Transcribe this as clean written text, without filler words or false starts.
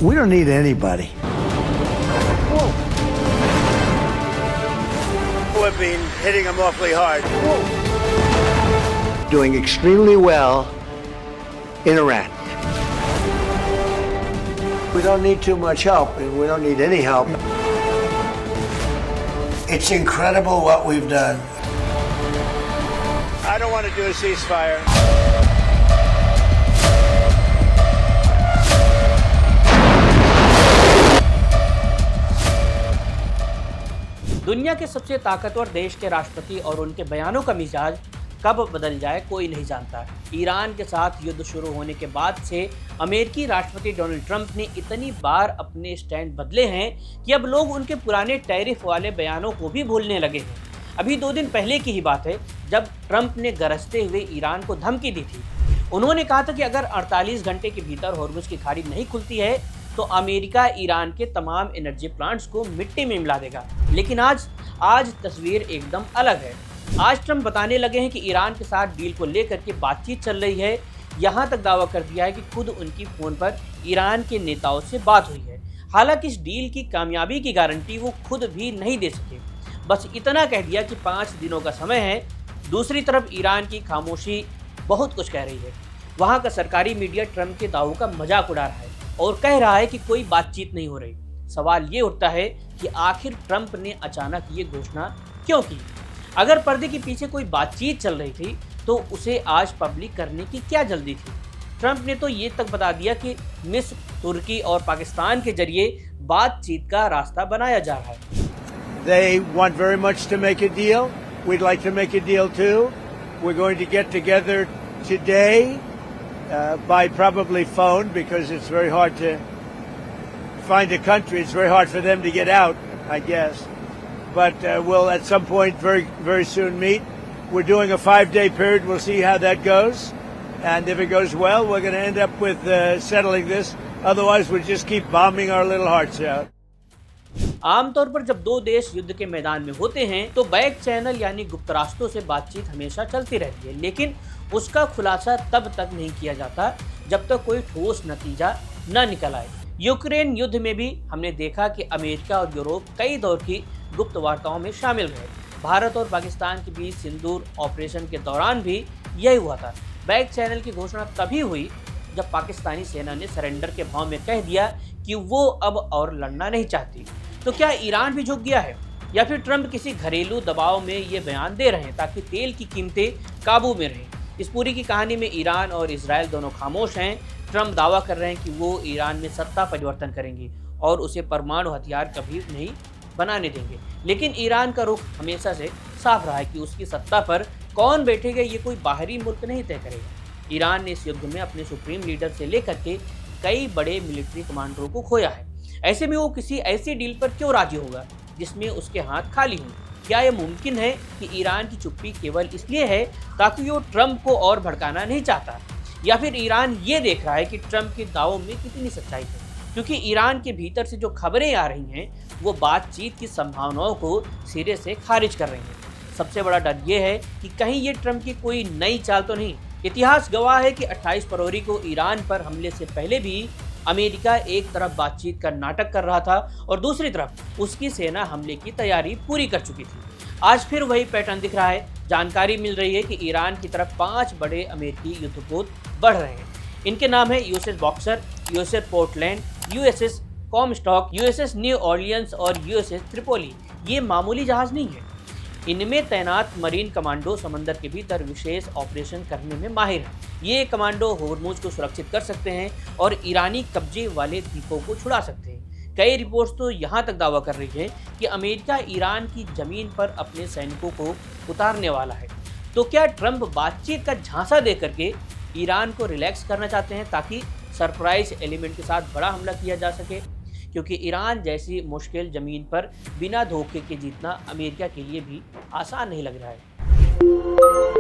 We don't need anybody. We've been hitting them awfully hard. Doing extremely well in Iran. We don't need too much help, and we don't need any help. It's incredible what we've done. I don't want to do a ceasefire. दुनिया के सबसे ताकतवर देश के राष्ट्रपति और उनके बयानों का मिजाज कब बदल जाए कोई नहीं जानता। ईरान के साथ युद्ध शुरू होने के बाद से अमेरिकी राष्ट्रपति डोनाल्ड ट्रंप ने इतनी बार अपने स्टैंड बदले हैं कि अब लोग उनके पुराने टैरिफ वाले बयानों को भी भूलने लगे हैं। अभी 2 दिन पहले की ही बात है जब ट्रंप ने गरजते हुए ईरान को धमकी दी थी। उन्होंने कहा था कि अगर 48 घंटे के भीतर होर्मुज की खाड़ी नहीं खुलती है तो अमेरिका ईरान के तमाम एनर्जी प्लांट्स को मिट्टी में मिला देगा। लेकिन आज तस्वीर एकदम अलग है। आज ट्रंप बताने लगे हैं कि ईरान के साथ डील को लेकर के बातचीत चल रही है। यहाँ तक दावा कर दिया है कि खुद उनकी फ़ोन पर ईरान के नेताओं से बात हुई है। हालांकि इस डील की कामयाबी की गारंटी वो खुद भी नहीं दे सके, बस इतना कह दिया कि 5 दिनों का समय है। दूसरी तरफ ईरान की खामोशी बहुत कुछ कह रही है। वहाँ का सरकारी मीडिया ट्रंप के दावों का मजाक उड़ा रहा है और कह रहा है कि कोई बातचीत नहीं हो रही। सवाल ये उठता है कि आखिर ट्रंप ने अचानक ये घोषणा क्यों की? अगर पर्दे के पीछे कोई बातचीत चल रही थी तो उसे आज पब्लिक करने की क्या जल्दी थी? ट्रंप ने तो ये तक बता दिया कि मिस्र, तुर्की और पाकिस्तान के जरिए बातचीत का रास्ता बनाया जा रहा है। They want very much to make a deal. We'd like to make a deal too. We're going to get together today by probably phone because it's very hard to find a country. It's very hard for them to get out, I guess. But we'll at some point very soon meet. We're doing a 5-day period. We'll see how that goes. And if it goes well, we're going to end up with settling this. Otherwise, we'll just keep bombing our little hearts out. आमतौर पर जब 2 देश युद्ध के मैदान में होते हैं तो बैक चैनल यानी गुप्त रास्तों से बातचीत हमेशा चलती रहती है, लेकिन उसका खुलासा तब तक नहीं किया जाता जब तक कोई ठोस नतीजा न निकल आए। यूक्रेन युद्ध में भी हमने देखा कि अमेरिका और यूरोप कई दौर की गुप्त वार्ताओं में शामिल रहे। भारत और पाकिस्तान के बीच सिंदूर ऑपरेशन के दौरान भी यही हुआ था। बैक चैनल की घोषणा तभी हुई जब पाकिस्तानी सेना ने सरेंडर के भाव में कह दिया कि वो अब और लड़ना नहीं चाहती। तो क्या ईरान भी झुक गया है या फिर ट्रंप किसी घरेलू दबाव में ये बयान दे रहे हैं ताकि तेल की कीमतें काबू में रहें? इस पूरी की कहानी में ईरान और इजराइल दोनों खामोश हैं। ट्रंप दावा कर रहे हैं कि वो ईरान में सत्ता परिवर्तन करेंगे और उसे परमाणु हथियार कभी नहीं बनाने देंगे, लेकिन ईरान का रुख हमेशा से साफ रहा है कि उसकी सत्ता पर कौन बैठेगा ये कोई बाहरी मुल्क नहीं तय करेगा। ईरान ने इस युद्ध में अपने सुप्रीम लीडर से लेकर के कई बड़े मिलिट्री कमांडरों को खोया है। ऐसे में वो किसी ऐसी डील पर क्यों राजी होगा जिसमें उसके हाथ खाली हों? क्या यह मुमकिन है कि ईरान की चुप्पी केवल इसलिए है ताकि वो ट्रंप को और भड़काना नहीं चाहता, या फिर ईरान ये देख रहा है कि ट्रंप के दावों में कितनी सच्चाई है? क्योंकि ईरान के भीतर से जो खबरें आ रही हैं वो बातचीत की संभावनाओं को सिरे से खारिज कर रही हैं। सबसे बड़ा डर ये है कि कहीं ये ट्रंप की कोई नई चाल तो नहीं। इतिहास गवाह है कि 28 फरवरी को ईरान पर हमले से पहले भी अमेरिका एक तरफ बातचीत का नाटक कर रहा था और दूसरी तरफ उसकी सेना हमले की तैयारी पूरी कर चुकी थी। आज फिर वही पैटर्न दिख रहा है। जानकारी मिल रही है कि ईरान की तरफ 5 बड़े अमेरिकी युद्धपोत बढ़ रहे हैं। इनके नाम है USS Boxer, USS Portland, USS Comstock, USS New Orleans और यूएसएस त्रिपोली। ये मामूली जहाज नहीं है। इनमें तैनात मरीन कमांडो समंदर के भीतर विशेष ऑपरेशन करने में माहिर हैं। ये कमांडो होर्मुज को सुरक्षित कर सकते हैं और ईरानी कब्जे वाले द्वीपों को छुड़ा सकते हैं। कई रिपोर्ट्स तो यहाँ तक दावा कर रही है कि अमेरिका ईरान की जमीन पर अपने सैनिकों को उतारने वाला है। तो क्या ट्रंप बातचीत का झांसा दे करके ईरान को रिलैक्स करना चाहते हैं ताकि सरप्राइज एलिमेंट के साथ बड़ा हमला किया जा सके? क्योंकि ईरान जैसी मुश्किल ज़मीन पर बिना धोखे के जीतना अमेरिका के लिए भी आसान नहीं लग रहा है।